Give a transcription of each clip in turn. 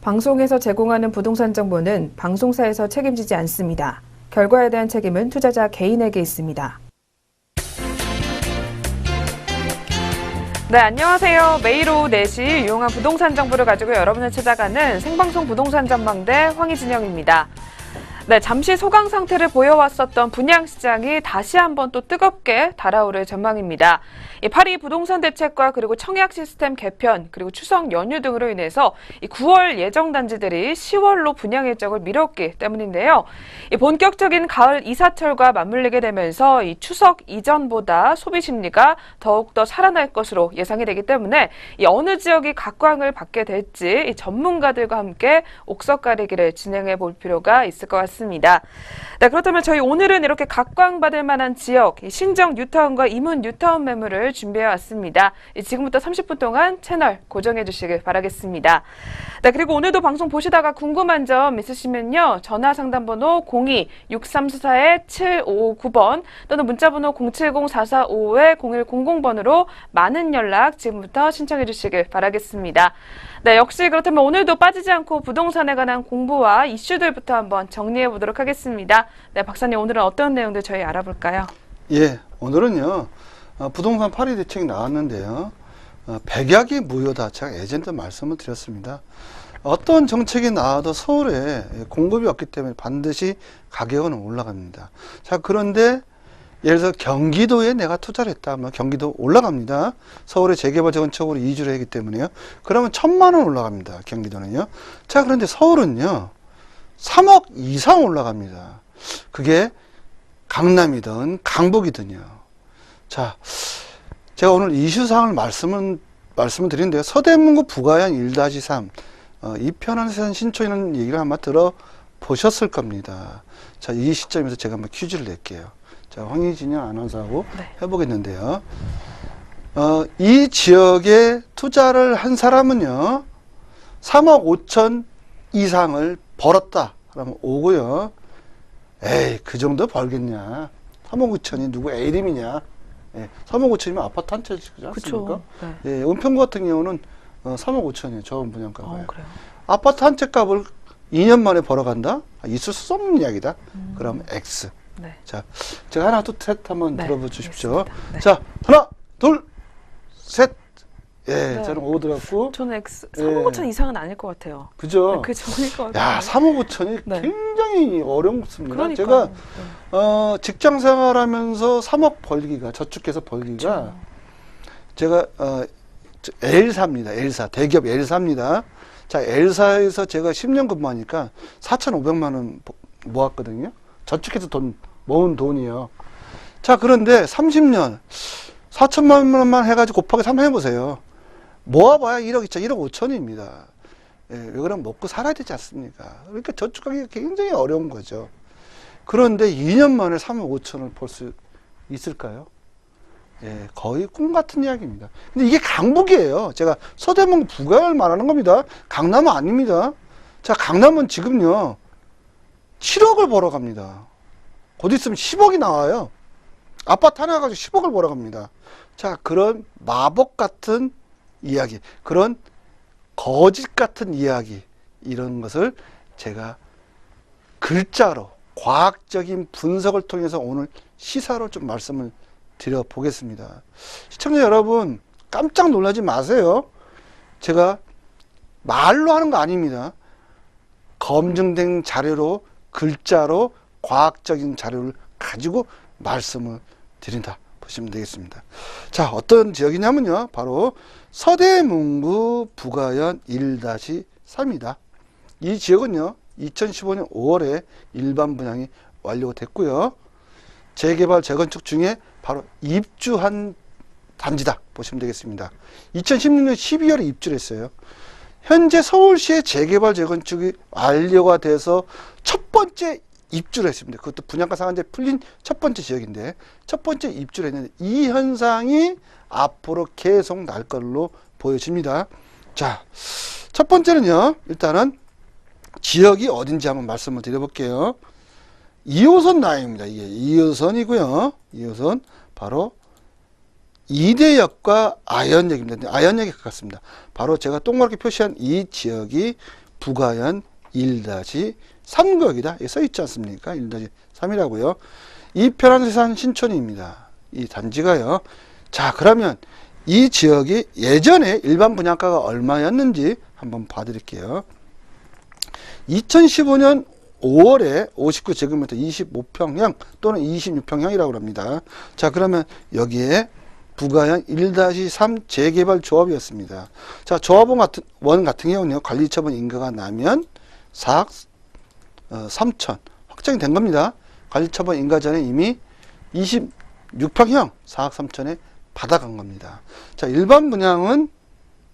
방송에서 제공하는 부동산 정보는 방송사에서 책임지지 않습니다. 결과에 대한 책임은 투자자 개인에게 있습니다. 네, 안녕하세요. 매일 오후 4시 유용한 부동산 정보를 가지고 여러분을 찾아가는 생방송 부동산 전망대 황희진영입니다. 네, 잠시 소강 상태를 보여왔었던 분양시장이 다시 한번 또 뜨겁게 달아오를 전망입니다. 이 파리 부동산 대책과 그리고 청약 시스템 개편 그리고 추석 연휴 등으로 인해서 이 9월 예정 단지들이 10월로 분양 일정을 미뤘기 때문인데요. 이 본격적인 가을 이사철과 맞물리게 되면서 이 추석 이전보다 소비 심리가 더욱더 살아날 것으로 예상이 되기 때문에 이 어느 지역이 각광을 받게 될지 이 전문가들과 함께 옥석 가리기를 진행해 볼 필요가 있을 것 같습니다. 네, 그렇다면 저희 오늘은 이렇게 각광받을 만한 지역, 신정 뉴타운과 이문 뉴타운 매물을 준비해 왔습니다. 지금부터 30분 동안 채널 고정해 주시길 바라겠습니다. 네, 그리고 오늘도 방송 보시다가 궁금한 점 있으시면요. 전화 상담번호 02-6344-7559번 또는 문자번호 070-4455-0100번으로 많은 연락 지금부터 신청해 주시길 바라겠습니다. 네, 역시 그렇다면 오늘도 빠지지 않고 부동산에 관한 공부와 이슈들부터 한번 정리해 보도록 하겠습니다. 네, 박사님 오늘은 어떤 내용들 저희 알아볼까요? 예, 오늘은요 부동산 파리 대책이 나왔는데요. 백약이 무효다. 제가 예전에 말씀을 드렸습니다. 어떤 정책이 나와도 서울에 공급이 없기 때문에 반드시 가격은 올라갑니다. 자, 그런데 예를 들어서 경기도에 내가 투자를 했다 하면 경기도 올라갑니다. 서울의 재개발 재건축으로 이주를 했기 때문에요. 그러면 1,000만 원 올라갑니다. 경기도는요. 자, 그런데 서울은요 3억 이상 올라갑니다. 그게 강남이든 강북이든요. 자, 제가 오늘 이슈사항을 말씀을 드리는데요. 서대문구 부가현 1-3 이 편안선 신촌이라는 얘기를 아마 들어보셨을 겁니다. 자, 이 시점에서 제가 한번 퀴즈를 낼게요. 자, 황희진영 아나운서하고 해보겠는데요. 이 지역에 투자를 한 사람은요 3억 5천 이상을 벌었다 그러면 오고요. 에이, 그 정도 벌겠냐. 3억 5천이 누구 애 이름이냐. 예, 3억 5천이면 아파트 한 채지 그렇지 않습니까? 네. 예, 은평구 같은 경우는 3억 5천이에요. 저온 분양가가요. 그래요? 아파트 한 채 값을 2년 만에 벌어간다? 있을 수 없는 이야기다. 그럼 X. 네. 자, 제가 하나, 둘, 셋 한번 들어봐 주십시오. 네. 자, 하나, 둘, 셋. 예, 네. 저는 O 들었고. 저는 X 3억 5천 이상은 아닐 것 같아요. 그죠? 네, 그 정일 것 같아요. 야, 3억 5천이 네. 굉장히 어렵습니다. 그러니까요. 제가 네. 직장 생활하면서 3억 벌기가 저축해서 벌기가 제가 L사입니다. L사 대기업 L사입니다. 자, L사에서 제가 10년 근무하니까 4,500만 원 모았거든요. 저축해서 모은 돈이요. 자, 그런데 30년 4천만 원만 해가지고 곱하기 3 해보세요. 모아봐야 1억 2천, 1억 5천입니다. 예, 왜 그러면 먹고 살아야 되지 않습니까? 그러니까 저축하기가 굉장히 어려운 거죠. 그런데 2년 만에 3억 5천을 벌 수 있을까요? 예, 거의 꿈 같은 이야기입니다. 근데 이게 강북이에요. 제가 서대문 부가를 말하는 겁니다. 강남은 아닙니다. 자, 강남은 지금요 7억을 벌어갑니다. 곧 있으면 10억이 나와요. 아파트 하나 가지고 10억을 벌어갑니다. 자, 그런 마법 같은 이야기, 그런 거짓 같은 이야기, 이런 것을 제가 글자로 과학적인 분석을 통해서 오늘 시사로 좀 말씀을 드려보겠습니다. 시청자 여러분 깜짝 놀라지 마세요. 제가 말로 하는 거 아닙니다. 검증된 자료로 글자로 과학적인 자료를 가지고 말씀을 드린다 보시면 되겠습니다. 자, 어떤 지역이냐면요 바로 서대문구 부가현 1-3이다. 이 지역은요 2015년 5월에 일반 분양이 완료됐고요. 재개발 재건축 중에 바로 입주한 단지다 보시면 되겠습니다. 2016년 12월에 입주를 했어요. 현재 서울시의 재개발 재건축이 완료가 돼서 첫 번째 입주를 했습니다. 그것도 분양가 상한제 풀린 첫 번째 지역인데 첫 번째 입주를 했는데 이 현상이 앞으로 계속 날 걸로 보여집니다. 자, 첫 번째는요 일단은 지역이 어딘지 한번 말씀을 드려볼게요. 2호선 라인입니다. 이게 2호선이고요. 2호선 바로 이대역과 아현역입니다. 아현역에 가깝습니다. 바로 제가 동그랗게 표시한 이 지역이 부가현 1-3구역이다. 써 있지 않습니까? 1-3이라고요. 이편안세산 신촌입니다. 이 단지가요. 자, 그러면 이 지역이 예전에 일반 분양가가 얼마였는지 한번 봐드릴게요. 2015년 5월에 59제곱미터 25평형 또는 26평형이라고 합니다. 자, 그러면 여기에 부가현 1-3 재개발 조합이었습니다. 자, 조합원 같은 경우는요, 관리처분 인가가 나면 4억 3천 확정이 된 겁니다. 관리처분 인가 전에 이미 26평형 4억 3천에 받아간 겁니다. 자, 일반 분양은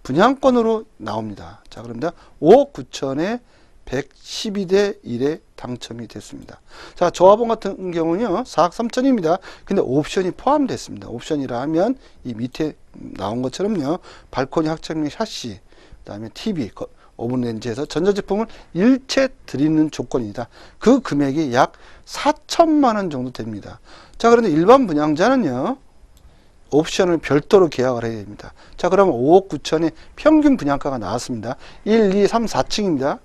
분양권으로 나옵니다. 자, 그럽니다. 5억 9천에 112대1에 당첨이 됐습니다. 자, 조합원 같은 경우는요, 4억 3천입니다. 근데 옵션이 포함됐습니다. 옵션이라 하면 이 밑에 나온 것처럼요, 발코니 확장용 샤시, 그 다음에 TV, 오븐렌지에서 전자제품을 일체 드리는 조건이다. 그 금액이 약 4천만 원 정도 됩니다. 자, 그런데 일반 분양자는요, 옵션을 별도로 계약을 해야 됩니다. 자, 그러면 5억 9천의 평균 분양가가 나왔습니다. 1, 2, 3, 4층입니다.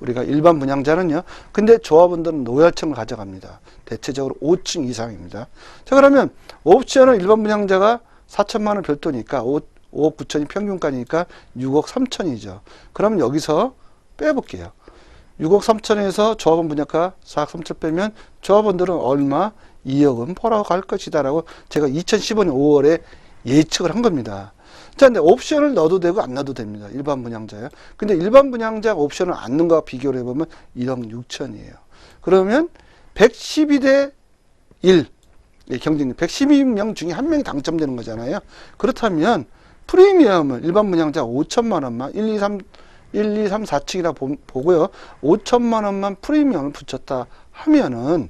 우리가 일반 분양자는요. 근데 조합원들은 노열층을 가져갑니다. 대체적으로 5층 이상입니다. 자, 그러면 옵션은 일반 분양자가 4천만 원 별도니까 5억 9천이 평균가니까 6억 3천이죠. 그러면 여기서 빼볼게요. 6억 3천에서 조합원 분양가 4억 3천 빼면 조합원들은 얼마? 2억은 벌어갈 것이다 라고 제가 2015년 5월에 예측을 한 겁니다. 자, 근데 옵션을 넣어도 되고 안 넣어도 됩니다. 일반 분양자요. 근데 일반 분양자가 옵션을 안 넣은 거와 비교를 해보면 1억 6천이에요. 그러면 112대 1, 경쟁률 112명 중에 한 명이 당첨되는 거잖아요. 그렇다면 프리미엄을 일반 분양자 5천만 원만 1, 2, 3, 4층이라 보고요. 5천만 원만 프리미엄을 붙였다 하면은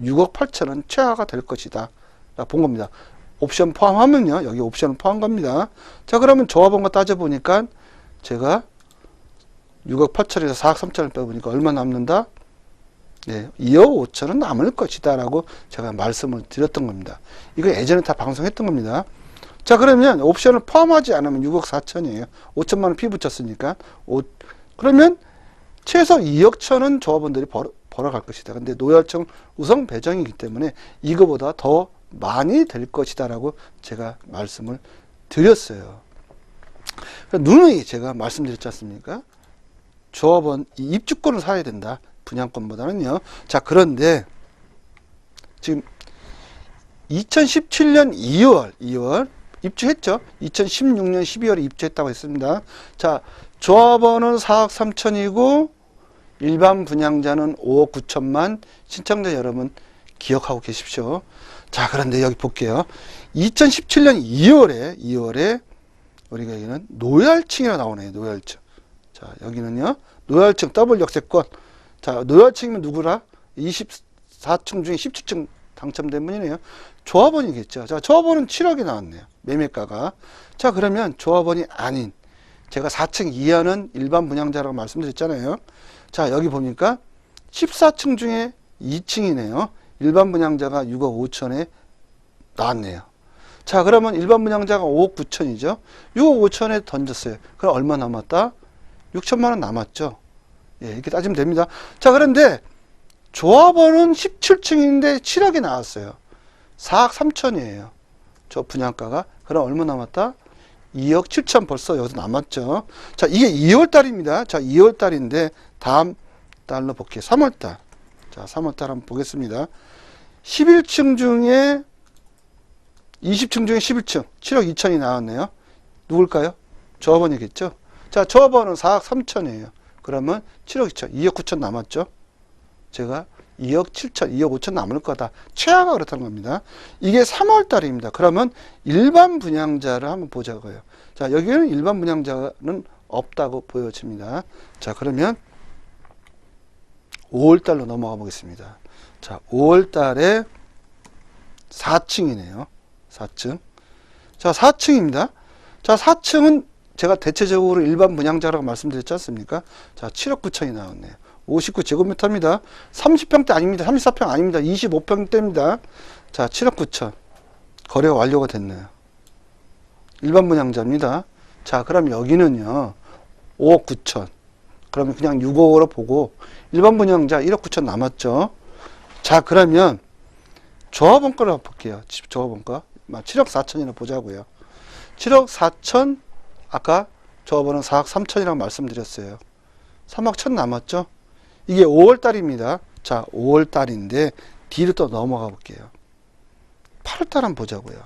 6억 8천은 최하가 될 것이다. 본 겁니다. 옵션 포함하면요. 여기 옵션 포함 겁니다. 자, 그러면 조합원과 따져보니까 제가 6억 8천에서 4억 3천을 빼보니까 얼마 남는다? 네, 2억 5천은 남을 것이다 라고 제가 말씀을 드렸던 겁니다. 이거 예전에 다 방송했던 겁니다. 자, 그러면 옵션을 포함하지 않으면 6억 4천이에요. 5천만 원 피 붙였으니까. 그러면 최소 2억 천은 조합원들이 벌어갈 것이다. 근데 노열청 우선 배정이기 때문에 이거보다 더 많이 될 것이다 라고 제가 말씀을 드렸어요. 누누이 제가 말씀드렸지 않습니까? 조합원 이 입주권을 사야 된다. 분양권보다는요. 자, 그런데 지금 2017년 2월 입주했죠. 2016년 12월에 입주했다고 했습니다. 자, 조합원은 4억 3천이고 일반 분양자는 5억 9천만. 신청자 여러분 기억하고 계십시오. 자, 그런데 여기 볼게요. 2017년 2월에 우리가 여기는 노열층이라 나오네요. 노열층. 자, 여기는요. 노열층 더블 역세권. 자, 노열층이면 누구라? 24층 중에 17층 당첨된 분이네요. 조합원이겠죠. 자, 조합원은 7억이 나왔네요. 매매가가. 자, 그러면 조합원이 아닌 제가 4층 이하는 일반 분양자라고 말씀드렸잖아요. 자, 여기 보니까 14층 중에 2층이네요. 일반 분양자가 6억 5천에 나왔네요. 자, 그러면 일반 분양자가 5억 9천이죠. 6억 5천에 던졌어요. 그럼 얼마 남았다? 6천만 원 남았죠. 예, 이렇게 따지면 됩니다. 자, 그런데 조합원은 17층인데 7억이 나왔어요. 4억 3천이에요. 저 분양가가. 그럼 얼마 남았다? 2억 7천 벌써 여기서 남았죠. 자, 이게 2월 달입니다. 자, 2월 달인데 다음 달로 볼게요. 3월 달. 자, 3월 달 한번 보겠습니다. 11층 중에 20층 중에 11층 7억 2천이 나왔네요. 누굴까요? 조합원이겠죠. 자, 조합원은 4억 3천이에요. 그러면 7억 2천, 2억 9천 남았죠. 제가 2억 7천, 2억 5천 남을 거다. 최하가 그렇다는 겁니다. 이게 3월 달입니다. 그러면 일반 분양자를 한번 보자고요. 자, 여기는 일반 분양자는 없다고 보여집니다. 자, 그러면 5월 달로 넘어가 보겠습니다. 자, 5월 달에 4층이네요. 4층. 자, 4층입니다. 자, 4층은 제가 대체적으로 일반 분양자라고 말씀드렸지 않습니까? 자, 7억 9천이 나왔네요. 59제곱미터입니다. 30평대 아닙니다. 34평 아닙니다. 25평대입니다. 자, 7억 9천. 거래가 완료가 됐네요. 일반 분양자입니다. 자, 그럼 여기는요. 5억 9천. 그러면 그냥 6억으로 보고 일반 분양자 1억 9천 남았죠. 자, 그러면 조합원가를 볼게요. 조합원가 7억 4천이나 보자고요. 7억 4천, 아까 조합원은 4억 3천이라고 말씀드렸어요. 3억 1천 남았죠. 이게 5월달입니다. 자, 5월달인데 뒤로 또 넘어가 볼게요. 8월달 한번 보자고요.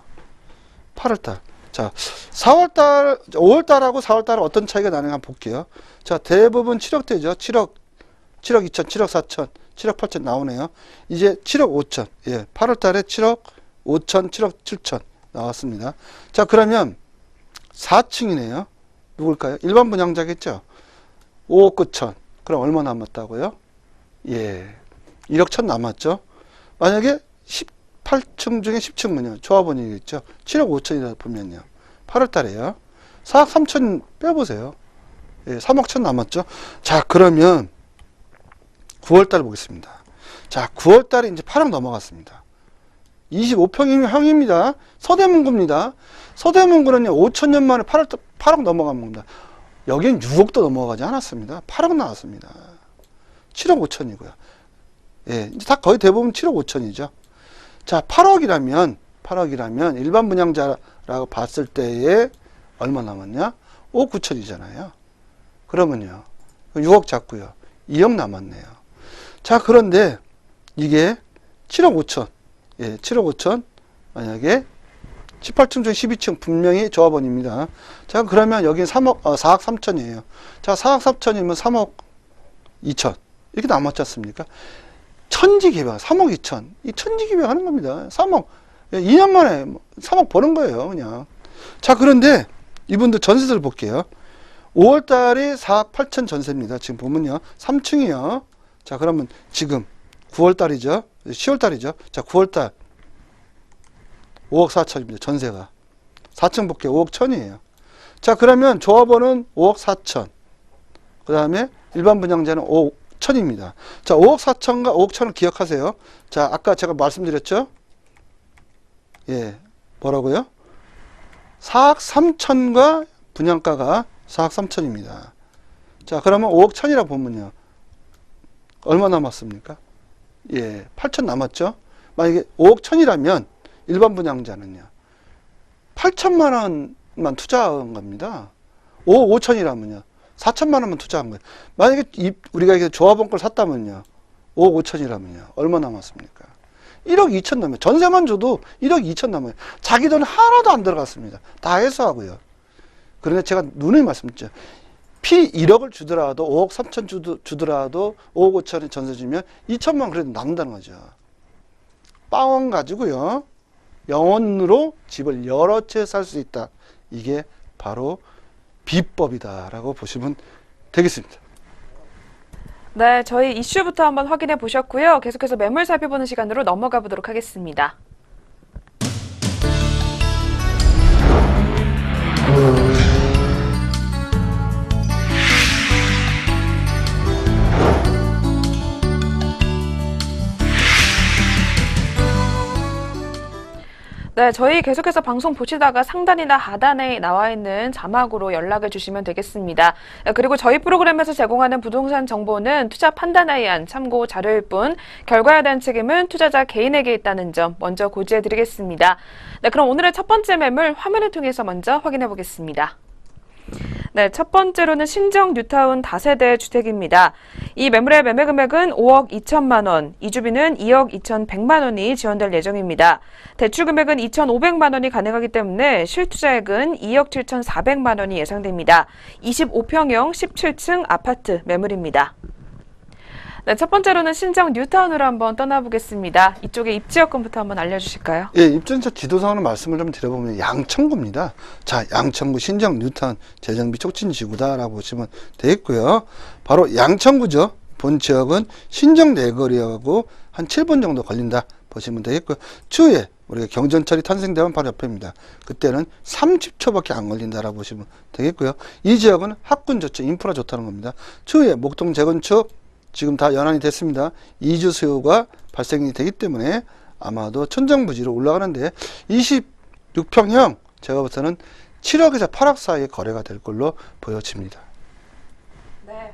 8월달. 자, 5월달하고 4월달은 어떤 차이가 나는가 한번 볼게요. 자, 대부분 7억대죠. 7억 2천, 7억 4천, 7억 8천 나오네요. 이제 7억 5천. 예, 8월달에 7억 5천, 7억 7천 나왔습니다. 자, 그러면 4층이네요. 누굴까요? 일반 분양자겠죠. 5억 9천. 그럼 얼마 남았다고요? 예, 1억 천 남았죠. 만약에 18층 중에 10층은요. 조합원이겠죠. 7억 5천이다 보면요. 8월 달에요. 4억 3천 빼보세요. 예, 3억 천 남았죠. 자, 그러면 9월 달 보겠습니다. 자, 9월 달에 이제 8억 넘어갔습니다. 25평형입니다. 서대문구입니다. 서대문구는요, 5천년 만에 8억 넘어간 겁니다. 여기는 6억도 넘어가지 않았습니다. 8억 나왔습니다. 7억 5천이고요. 예, 이제 다 거의 대부분 7억 5천이죠. 자, 8억이라면 일반 분양자라고 봤을 때에 얼마 남았냐? 5억 9천이잖아요. 그러면요, 6억 잡고요. 2억 남았네요. 자, 그런데 이게 7억 5천. 예, 7억 5천. 만약에 18층 중 12층 분명히 조합원입니다. 자, 그러면 여기 4억 3천이에요. 자, 4억 3천이면 3억 2천. 이렇게 남았지 않습니까? 천지개벽, 3억 2천. 이 천지개벽 하는 겁니다. 3억. 2년 만에 3억 버는 거예요, 그냥. 자, 그런데 이분들 전세를 볼게요. 5월 달에 4억 8천 전세입니다. 지금 보면요. 3층이요. 자, 그러면 지금 9월 달이죠. 10월 달이죠. 자, 9월 달 5억 4천입니다. 전세가. 4층 볼게요. 5억 천이에요. 자, 그러면 조합원은 5억 4천. 그 다음에 일반 분양자는 5억 천입니다. 자, 5억 4천과 5억 천을 기억하세요. 자, 아까 제가 말씀드렸죠? 예, 뭐라고요? 4억 3천과 분양가가 4억 3천입니다. 자, 그러면 5억 천이라고 보면요. 얼마 남았습니까? 예, 8천 남았죠? 만약에 5억 천이라면 일반 분양자는요. 8천만 원만 투자한 겁니다. 5억 5천이라면요. 4천만 원만 투자한 거예요. 만약에 우리가 이게 조합원 걸 샀다면요. 5억 5천이라면요. 얼마 남았습니까? 1억 2천 남아요. 전세만 줘도 1억 2천 남아요. 자기 돈 하나도 안 들어갔습니다. 다 해소하고요. 그런데 제가 누누이 말씀드렸죠. 피 1억을 주더라도 5억 3천 주더라도 5억 5천에 전세 주면 2천만 원 그래도 남는다는 거죠. 빵원 가지고요. 영원으로 집을 여러 채 살 수 있다. 이게 바로 비법이다라고 보시면 되겠습니다. 네, 저희 이슈부터 한번 확인해 보셨고요. 계속해서 매물 살펴보는 시간으로 넘어가 보도록 하겠습니다. 네, 저희 계속해서 방송 보시다가 상단이나 하단에 나와 있는 자막으로 연락을 주시면 되겠습니다. 그리고 저희 프로그램에서 제공하는 부동산 정보는 투자 판단에 의한 참고 자료일 뿐 결과에 대한 책임은 투자자 개인에게 있다는 점 먼저 고지해 드리겠습니다. 네, 그럼 오늘의 첫 번째 매물 화면을 통해서 먼저 확인해 보겠습니다. 네, 첫 번째로는 신정 뉴타운 다세대 주택입니다. 이 매물의 매매 금액은 5억 2천만 원, 이주비는 2억 2,100만 원이 지원될 예정입니다. 대출 금액은 2,500만 원이 가능하기 때문에 실투자액은 2억 7,400만 원이 예상됩니다. 25평형 17층 아파트 매물입니다. 네, 첫 번째로는 신정 뉴타운으로 한번 떠나보겠습니다. 이쪽에 입지여건부터 한번 알려주실까요? 예, 입주자 지도상으로 말씀을 좀 드려보면 양천구입니다. 자, 양천구 신정 뉴타운 재정비 촉진지구다라고 보시면 되겠고요. 바로 양천구죠. 본 지역은 신정 내거리하고 한 7분 정도 걸린다 보시면 되겠고요. 추후에 우리가 경전철이 탄생되면 바로 옆입니다. 그때는 30초밖에 안 걸린다라고 보시면 되겠고요. 이 지역은 학군 좋죠. 인프라 좋다는 겁니다. 추후에 목동 재건축 지금 다 연한이 됐습니다. 이주 수요가 발생이 되기 때문에 아마도 천정부지로 올라가는데 26평형 제가 볼 때는 7억에서 8억 사이에 거래가 될 걸로 보여집니다. 네.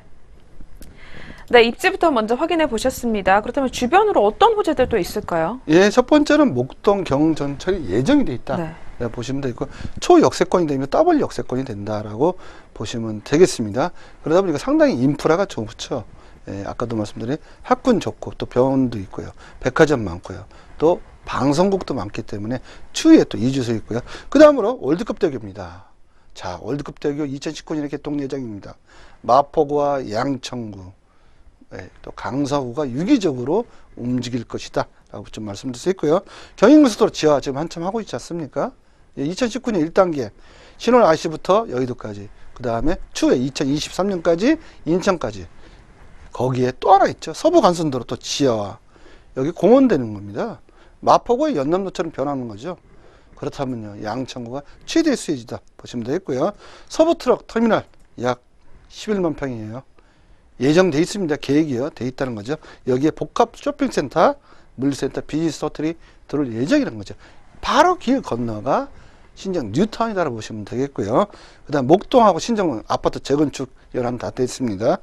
네, 입지부터 먼저 확인해 보셨습니다. 그렇다면 주변으로 어떤 호재들도 있을까요? 예, 첫 번째는 목동 경전철이 예정이 돼 있다. 네. 네, 보시면 되고 초역세권이 되면 더블 역세권이 된다라고 보시면 되겠습니다. 그러다 보니까 상당히 인프라가 좋죠. 예, 아까도 말씀드린 학군 좋고 또 병원도 있고요. 백화점 많고요. 또 방송국도 많기 때문에 추후에 또 이주소 있고요. 그 다음으로 월드컵 대교입니다. 자, 월드컵 대교 2019년에 개통 예정입니다. 마포구와 양천구, 예, 또 강서구가 유기적으로 움직일 것이다 라고 좀 말씀드릴 수 있고요. 경인고속도로 지하 지금 한참 하고 있지 않습니까? 예, 2019년 1단계 신월 IC부터 여의도까지, 그 다음에 추후에 2023년까지 인천까지, 거기에 또 하나 있죠. 서부간선도로 또 지하와 여기 공원되는 겁니다. 마포구의 연남도처럼 변하는 거죠. 그렇다면요, 양천구가 최대 수혜지다 보시면 되겠고요. 서부트럭 터미널 약 11만 평이에요. 예정돼 있습니다. 계획이요. 돼 있다는 거죠. 여기에 복합 쇼핑센터, 물류센터, 비즈니스 호텔이 들어올 예정이라는 거죠. 바로 길 건너가 신정 뉴타운이라고 보시면 되겠고요. 그 다음 목동하고 신정 아파트 재건축 연합 다 돼 있습니다.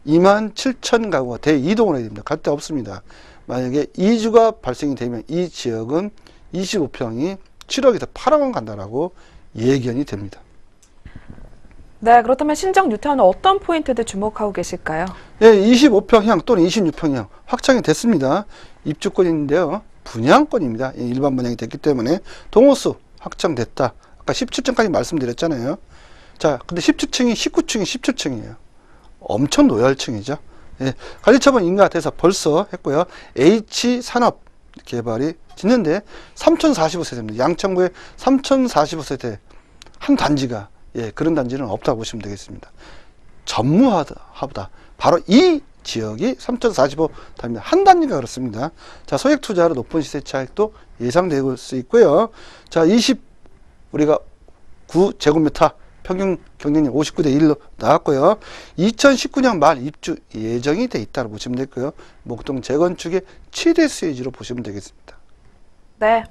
27,000 가구가 대이동을 해야 됩니다. 갈 데 없습니다. 만약에 이주가 발생이 되면 이 지역은 25평이 7억에서 8억 원 간다라고 예견이 됩니다. 네, 그렇다면 신정 뉴타운은 어떤 포인트들 주목하고 계실까요? 예, 25평형 또는 26평형 확정이 됐습니다. 입주권인데요. 분양권입니다. 일반 분양이 됐기 때문에 동호수 확정됐다. 아까 17층까지 말씀드렸잖아요. 자, 근데 17층이 19층이 17층이에요. 엄청 노열층이죠. 예, 관리처분 인가돼서 벌써 했고요. H산업 개발이 짓는데 3045세대입니다. 양천구에 3045세대 한 단지가, 예, 그런 단지는 없다고 보시면 되겠습니다. 전무하다. 바로 이 지역이 3045 단지 한 단지가 그렇습니다. 자, 소액 투자로 높은 시세 차익도 예상될 수 있고요. 자, 우리가 9제곱미터 평균 경쟁률 59대 1로 나왔고요. 2019년 말 입주 예정이 돼 있다고 보시면 되고요. 목동 재건축의 최대 수혜지로 보시면 되겠습니다. 네.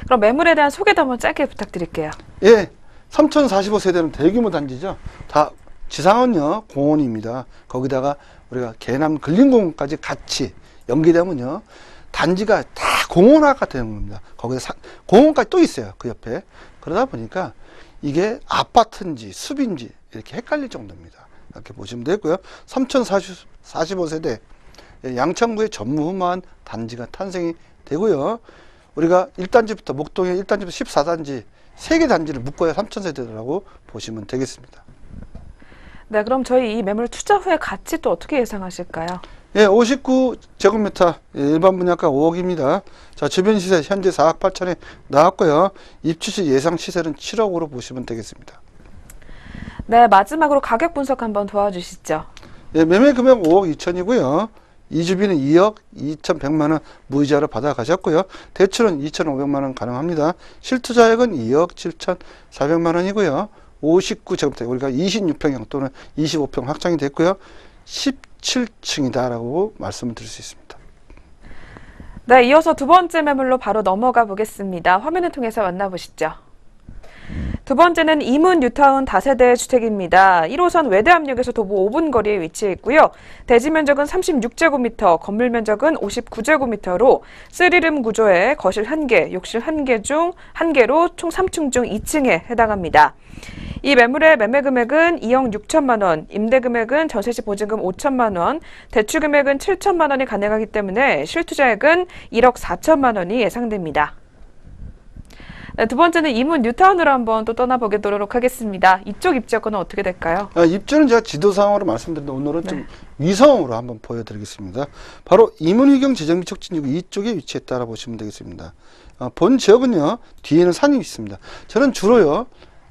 그럼 매물에 대한 소개도 한번 짧게 부탁드릴게요. 예, 3045세대는 대규모 단지죠. 다 지상은요 공원입니다. 거기다가 우리가 개남 근린공원까지 같이 연계되면요 단지가 다 공원화가 되는 겁니다. 거기서 공원까지 또 있어요. 그 옆에. 그러다 보니까 이게 아파트인지 숲인지 이렇게 헷갈릴 정도입니다. 이렇게 보시면 되고요. 3045세대 양천구의 전무후무한 단지가 탄생이 되고요. 우리가 1단지부터 목동의 1단지부터 14단지 3개 단지를 묶어야 3000세대라고 보시면 되겠습니다. 네, 그럼 저희 이 매물 투자 후에 가치 또 어떻게 예상하실까요? 예, 59제곱미터 일반 분양가 5억입니다. 자, 주변 시세 현재 4억 8천에 나왔고요. 입주 시 예상 시세는 7억으로 보시면 되겠습니다. 네, 마지막으로 가격 분석 한번 도와주시죠. 예, 매매 금액 5억 2천이고요. 이주비는 2억 2,100만 원 무이자로 받아가셨고요. 대출은 2,500만 원 가능합니다. 실투자액은 2억 7,400만 원이고요. 59제곱미터 우리가 26평형 또는 25평 확정이 됐고요. 17층이다라고 말씀을 드릴 수 있습니다. 네, 이어서 두 번째 매물로 바로 넘어가 보겠습니다. 화면을 통해서 만나보시죠. 두 번째는 이문 뉴타운 다세대 주택입니다. 1호선 외대암역에서 도보 5분 거리에 위치해 있고요. 대지 면적은 36제곱미터, 건물 면적은 59제곱미터로 3룸 구조의 거실 1개, 욕실 1개 중 1개로 총 3층 중 2층에 해당합니다. 이 매물의 매매 금액은 2억 6천만 원, 임대 금액은 전세시 보증금 5천만 원, 대출 금액은 7천만 원이 가능하기 때문에 실투자액은 1억 4천만 원이 예상됩니다. 네, 두 번째는 이문 뉴타운으로 한번 또 떠나보도록 하겠습니다. 이쪽 입지여건은 어떻게 될까요? 입주는 제가 지도상으로 말씀드렸는데 오늘은 좀 위성으로 한번 보여드리겠습니다. 바로 이문휘경 지정비 촉진지구 이쪽에 위치했다고 보시면 되겠습니다. 본 지역은요 뒤에는 산이 있습니다. 저는 주로요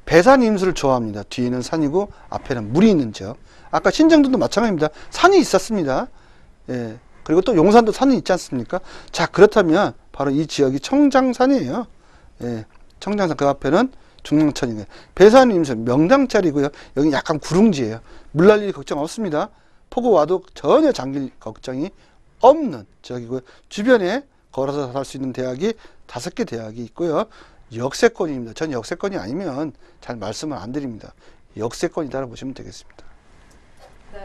배산 임수를 좋아합니다. 뒤에는 산이고 앞에는 물이 있는 지역. 아까 신정동도 마찬가지입니다. 산이 있었습니다. 예, 그리고 또 용산도 산이 있지 않습니까? 자, 그렇다면 바로 이 지역이 청장산이에요. 예, 청장산 그 앞에는 중랑천이고요. 배산 임수 명당짜리고요. 여기 약간 구릉지예요. 물 날 일이 걱정 없습니다. 폭우 와도 전혀 잠길 걱정이 없는 지역이고요. 주변에 걸어서 살 수 있는 대학이 5개 대학이 있고요. 역세권입니다. 전 역세권이 아니면 잘 말씀을 안 드립니다. 역세권이다라고 보시면 되겠습니다.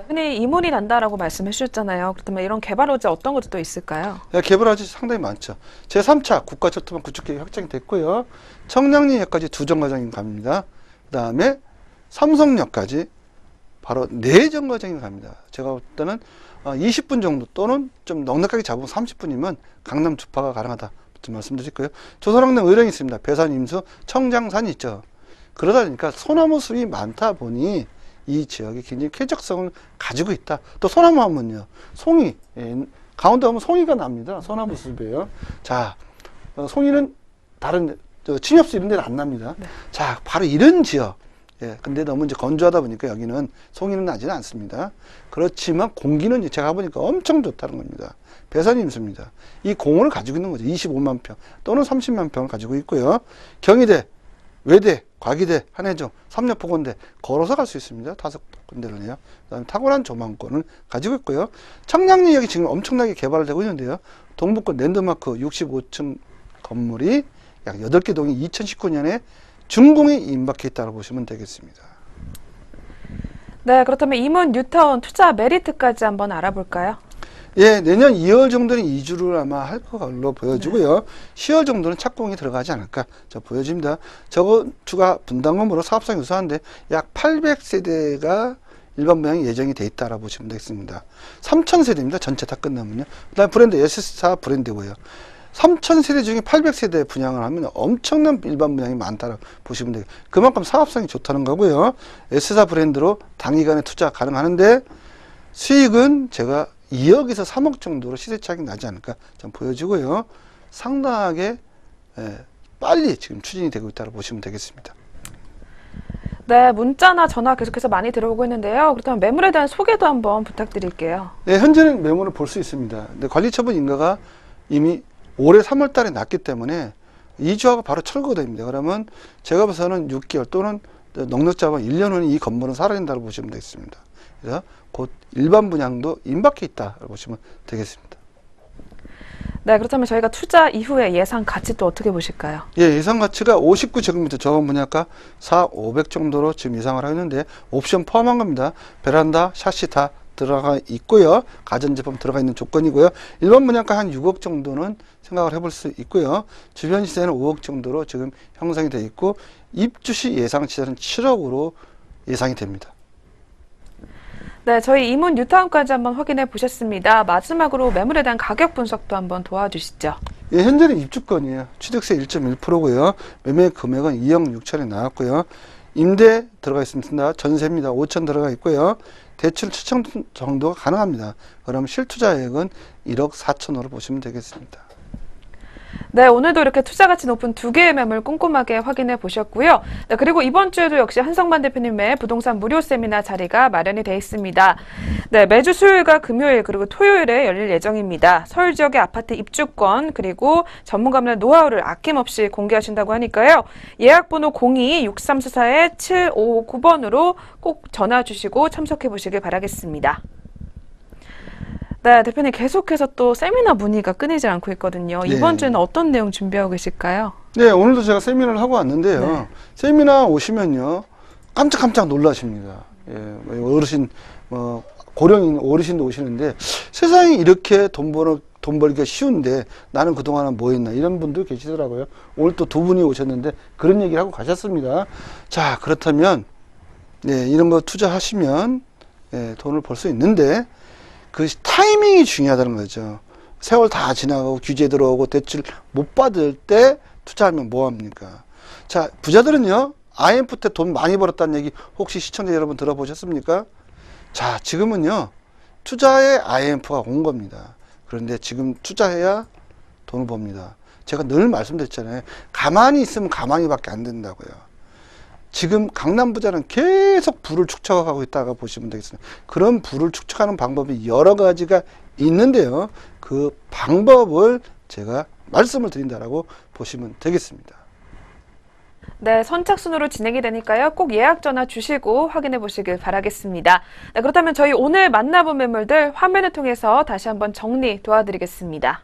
흔히 이문이 난다라고 말씀해 주셨잖아요. 그렇다면 이런 개발 호재 어떤 것도 또 있을까요? 네, 개발 호재 상당히 많죠. 제3차 국가철도망 구축 계획 확정이 됐고요. 청량리역까지 두 정거장이 갑니다. 그 다음에 삼성역까지 바로 네 정거장이 갑니다. 제가 볼 때는 20분 정도 또는 좀 넉넉하게 잡으면 30분이면 강남 주파가 가능하다. 좀 말씀드릴게요. 조선왕릉 의령이 있습니다. 배산, 임수, 청장산이 있죠. 그러다 보니까 소나무 숲이 많다 보니 이 지역이 굉장히 쾌적성을 가지고 있다. 또 소나무 하면요. 송이, 강원도 하면 송이가 납니다. 소나무 숲이에요. 자, 송이는 다른 침엽수 이런 데는 안 납니다. 네. 자, 바로 이런 지역. 예, 근데 너무 이제 건조하다 보니까 여기는 송이는 나지는 않습니다. 그렇지만 공기는 제가 보니까 엄청 좋다는 겁니다. 배산 임수입니다. 이 공원을 가지고 있는 거죠. 25만 평 또는 30만 평을 가지고 있고요. 경희대, 외대, 과기대, 한해종, 삼력보건대 걸어서 갈 수 있습니다. 5군데를요. 그다음에 탁월한 조망권을 가지고 있고요. 청량리역이 지금 엄청나게 개발되고 있는데요. 동북권 랜드마크 65층 건물이 약 8개 동이 2019년에 준공이 임박해 있다고 보시면 되겠습니다. 네, 그렇다면 이문 뉴타운 투자 메리트까지 한번 알아볼까요? 예, 내년 2월 정도는 이주를 아마 할 걸로 보여지고요. 10월 정도는 착공이 들어가지 않을까 보여집니다. 저건축가 분담금으로 사업성이 우수한데 약 800세대가 일반 분양이 예정이 돼 있다라고 보시면 되겠습니다. 3,000세대입니다. 전체 다 끝나면요. 그다음 브랜드 S사 브랜드고요. 3,000세대 중에 800세대 분양을 하면 엄청난 일반 분양이 많다라고 보시면 돼요. 그만큼 사업성이 좋다는 거고요. S사 브랜드로 단기간에 투자 가능하는데 수익은 제가 2억에서 3억 정도로 시세 차익이 나지 않을까 좀 보여지고요. 상당하게 빨리 지금 추진이 되고 있다고 보시면 되겠습니다. 네, 문자나 전화 계속해서 많이 들어오고 있는데요. 그렇다면 매물에 대한 소개도 한번 부탁드릴게요. 네, 현재는 매물을 볼 수 있습니다. 근데 관리처분 인가가 이미 올해 3월 달에 났기 때문에 이주하고 바로 철거가 됩니다. 그러면 제가 봐서는 6개월 또는 넉넉 잡아 1년 후에 이 건물은 사라진다고 보시면 되겠습니다. 그래서 곧 일반 분양도 임박해 있다고 보시면 되겠습니다. 네, 그렇다면 저희가 투자 이후에 예상 가치 또 어떻게 보실까요? 예, 예상 가치가 59제곱미터 저건 분양가 4,500 정도로 지금 예상을 하고 있는데 옵션 포함한 겁니다. 베란다, 샤시 다 들어가 있고요. 가전제품 들어가 있는 조건이고요. 일반 분양가 한 6억 정도는 생각을 해볼 수 있고요. 주변 시세는 5억 정도로 지금 형성이 되어 있고 입주시 예상 시세는 7억으로 예상이 됩니다. 네, 저희 이문 뉴타운까지 한번 확인해 보셨습니다. 마지막으로 매물에 대한 가격 분석도 한번 도와주시죠. 예, 현재는 입주권이에요. 취득세 1.1%고요. 매매 금액은 2억 6천에 나왔고요. 임대 들어가 있습니다. 전세입니다. 5천 들어가 있고요. 대출 7천 정도가 가능합니다. 그럼 실투자액은 1억 4천으로 보시면 되겠습니다. 네, 오늘도 이렇게 투자 가치 높은 두 개의 매물 꼼꼼하게 확인해 보셨고요. 네, 그리고 이번 주에도 역시 한성만 대표님의 부동산 무료 세미나 자리가 마련이 되어 있습니다. 네, 매주 수요일과 금요일 그리고 토요일에 열릴 예정입니다. 서울 지역의 아파트 입주권 그리고 전문가분의 노하우를 아낌없이 공개하신다고 하니까요. 예약번호 02-6344-7559번으로 꼭 전화 주시고 참석해 보시길 바라겠습니다. 네, 대표님 계속해서 또 세미나 문의가 끊이지 않고 있거든요. 이번 네. 주에는 어떤 내용 준비하고 계실까요? 네, 오늘도 제가 세미나를 하고 왔는데요. 네. 세미나 오시면요, 깜짝깜짝 놀라십니다. 예, 어르신, 고령인 어르신도 오시는데 세상에 이렇게 돈 벌기가 쉬운데 나는 그동안은 뭐 했나 이런 분도 계시더라고요. 오늘 또 두 분이 오셨는데 그런 얘기를 하고 가셨습니다. 자, 그렇다면 네, 이런 거 투자하시면 돈을 벌 수 있는데 그 타이밍이 중요하다는 거죠. 세월 다 지나가고 규제 들어오고 대출 못 받을 때 투자하면 뭐합니까? 자, 부자들은요, IMF 때 돈 많이 벌었다는 얘기 혹시 시청자 여러분 들어보셨습니까? 자, 지금은요, 투자에 IMF가 온 겁니다. 그런데 지금 투자해야 돈을 법니다. 제가 늘 말씀드렸잖아요. 가만히 있으면 가만히밖에 안 된다고요. 지금 강남 부자는 계속 부를 축적하고 있다가 보시면 되겠습니다. 그런 부를 축적하는 방법이 여러 가지가 있는데요. 그 방법을 제가 말씀을 드린다라고 보시면 되겠습니다. 네, 선착순으로 진행이 되니까요. 꼭 예약 전화 주시고 확인해 보시길 바라겠습니다. 네, 그렇다면 저희 오늘 만나본 매물들 화면을 통해서 다시 한번 정리 도와드리겠습니다.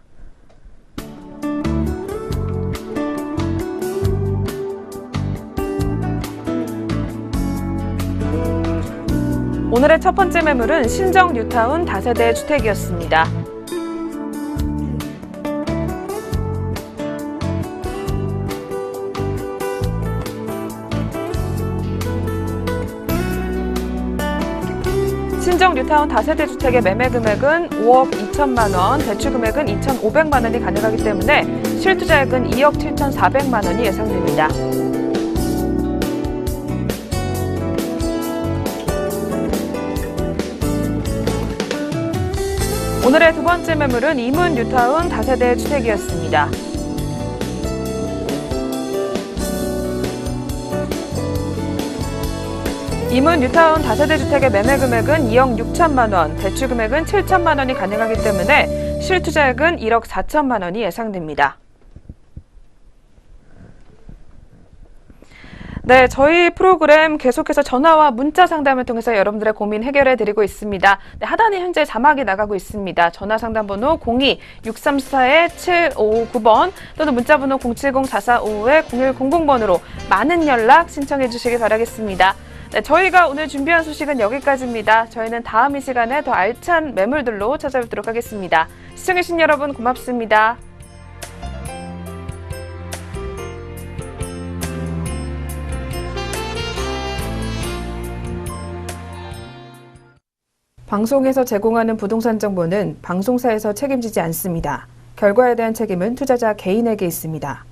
오늘의 첫 번째 매물은 신정 뉴타운 다세대 주택이었습니다. 신정 뉴타운 다세대 주택의 매매 금액은 5억 2천만 원, 대출 금액은 2,500만 원이 가능하기 때문에 실투자액은 2억 7,400만 원이 예상됩니다. 오늘의 두 번째 매물은 이문 뉴타운 다세대 주택이었습니다. 이문 뉴타운 다세대 주택의 매매 금액은 2억 6천만 원, 대출 금액은 7천만 원이 가능하기 때문에 실투자액은 1억 4천만 원이 예상됩니다. 네, 저희 프로그램 계속해서 전화와 문자 상담을 통해서 여러분들의 고민 해결해 드리고 있습니다. 네, 하단에 현재 자막이 나가고 있습니다. 전화 상담 번호 02-634-7559번 또는 문자 번호 070-4455-0100번으로 많은 연락 신청해 주시기 바라겠습니다. 네, 저희가 오늘 준비한 소식은 여기까지입니다. 저희는 다음 이 시간에 더 알찬 매물들로 찾아뵙도록 하겠습니다. 시청해주신 여러분 고맙습니다. 방송에서 제공하는 부동산 정보는 방송사에서 책임지지 않습니다. 결과에 대한 책임은 투자자 개인에게 있습니다.